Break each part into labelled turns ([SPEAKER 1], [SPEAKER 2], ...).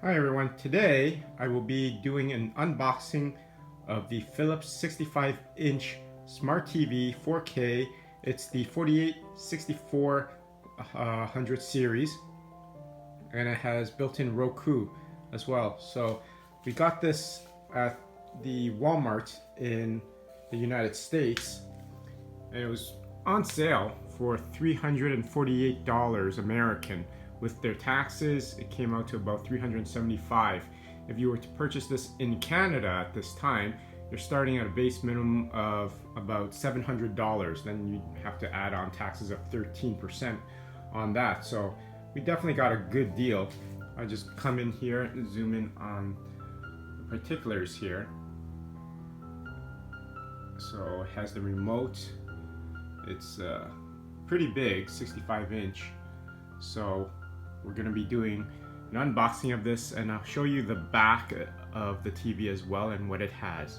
[SPEAKER 1] Hi everyone, today I will be doing an unboxing of the Philips 65-inch Smart TV 4K. It's the 48-6400 series, and it has built-in Roku as well. So we got this at the Walmart in the United States, and it was on sale for $348 American. With their taxes, it came out to about $375. If you were to purchase this in Canada at this time, you're starting at a base minimum of about $700. Then you have to add on taxes of 13% on that. So we definitely got a good deal. I just come in here and zoom in on the particulars here. So it has the remote. It's pretty big, 65-inch. So we're going to be doing an unboxing of this, and I'll show you the back of the TV as well and what it has.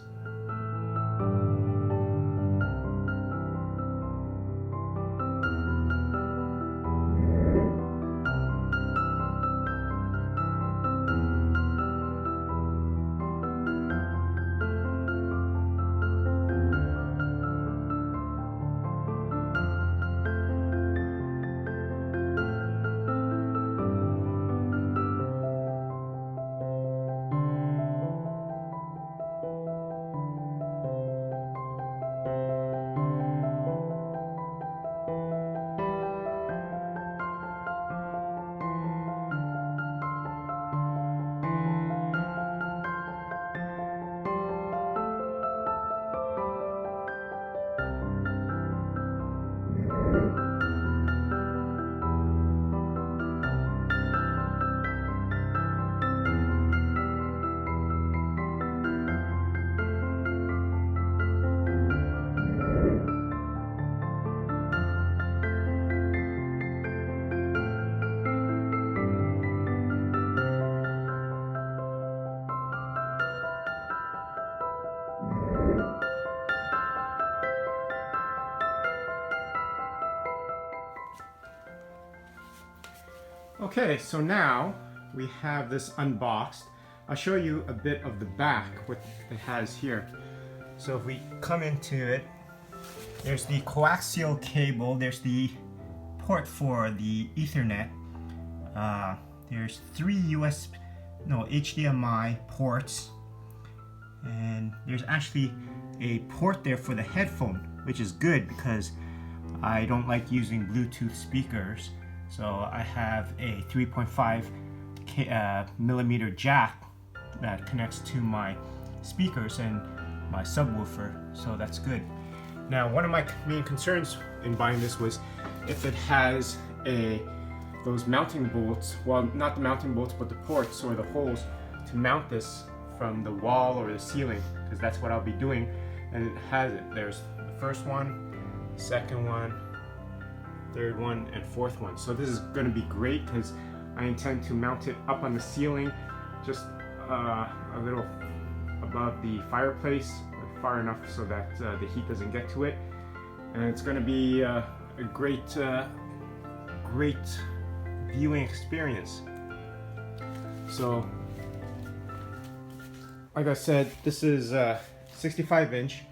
[SPEAKER 1] Okay, so now we have this unboxed. I'll show you a bit of the back, what it has here. So if we come into it, there's the coaxial cable, there's the port for the Ethernet, there's three HDMI ports, and there's actually a port there for the headphone, which is good because I don't like using Bluetooth speakers. So I have a 3.5 millimeter jack that connects to my speakers and my subwoofer, so that's good. Now, one of my main concerns in buying this was if it has those mounting bolts, well, not the mounting bolts, but the ports or the holes to mount this from the wall or the ceiling, because that's what I'll be doing. And it has it. There's the first one, second one, third one, and fourth one. So this is going to be great because I intend to mount it up on the ceiling, just a little above the fireplace, far enough so that the heat doesn't get to it. And it's going to be a great viewing experience. So, like I said, this is 65-inch.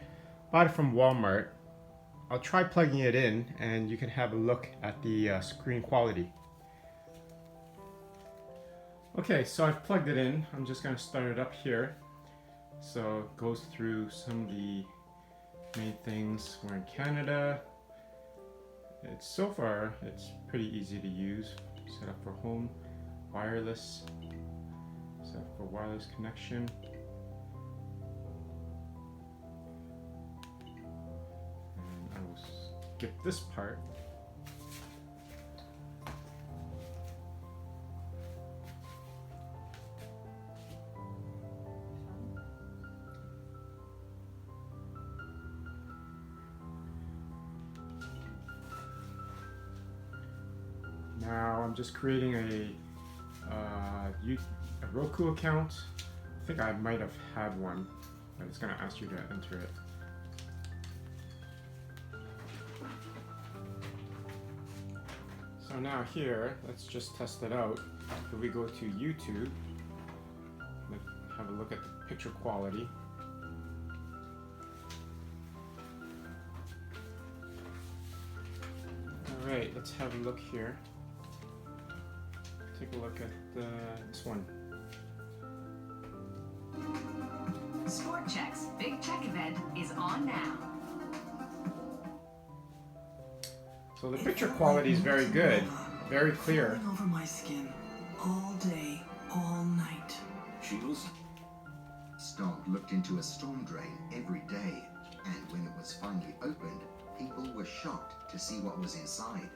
[SPEAKER 1] Bought it from Walmart. I'll try plugging it in and you can have a look at the screen quality. Okay, so I've plugged it in. I'm just going to start it up here. So it goes through some of the main things. We're in Canada. So far it's pretty easy to use. Set up for home, wireless, set up for wireless connection. Skip this part. Now I'm just creating a Roku account. I think I might have had one, but it's going to ask you to enter it. So now here, let's just test it out. If we go to YouTube,
[SPEAKER 2] have a look at the picture quality. Alright, let's have a look here. Take a look at this one.
[SPEAKER 3] Sport Check's Big Check event is on now.
[SPEAKER 2] So the picture quality is very good, very clear.
[SPEAKER 4] Over my skin all day, all night.
[SPEAKER 5] Shields? Stomp looked into a storm drain every day, and when it was finally opened, people were shocked to see what was inside.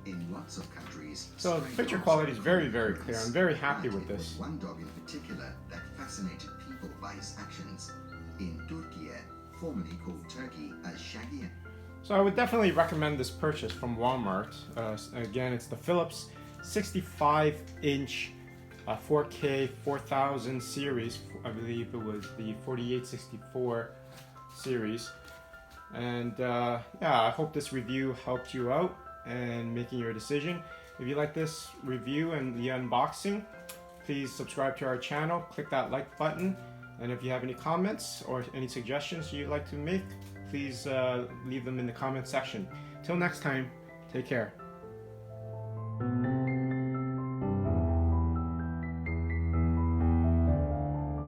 [SPEAKER 5] In lots of countries,
[SPEAKER 2] So the picture quality is very, very clear. I'm very happy with
[SPEAKER 5] It
[SPEAKER 2] this.
[SPEAKER 5] was one dog in particular that fascinated people by his actions. In Turkey, formerly called Turkey, as Shaggy.
[SPEAKER 2] So I would definitely recommend this purchase from Walmart. Again, it's the Philips 65-inch 4K 4000 series. I believe it was the 4864 series. And yeah, I hope this review helped you out and making your decision. If you like this review and the unboxing, please subscribe to our channel, click that like button, and if you have any comments or any suggestions you'd like to make, please leave them in the comment section. Till next time, take care.